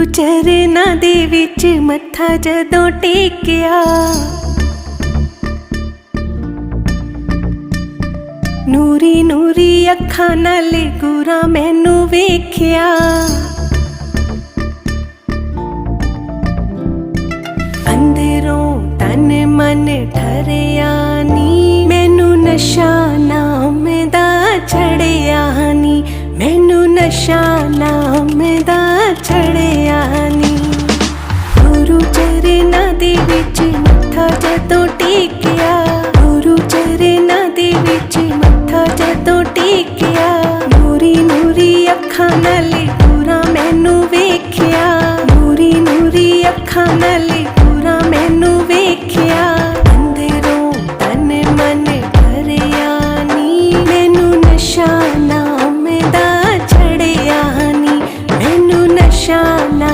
चरना दे विच मत्था जदों टेकिया, नूरी नूरी अखां नाल गुरा मैनू वेखिया। अंदरों तन मन ठरिया नी, मैनू नशा नाम दा चढ़िया नी, मैनू नशा नाम दा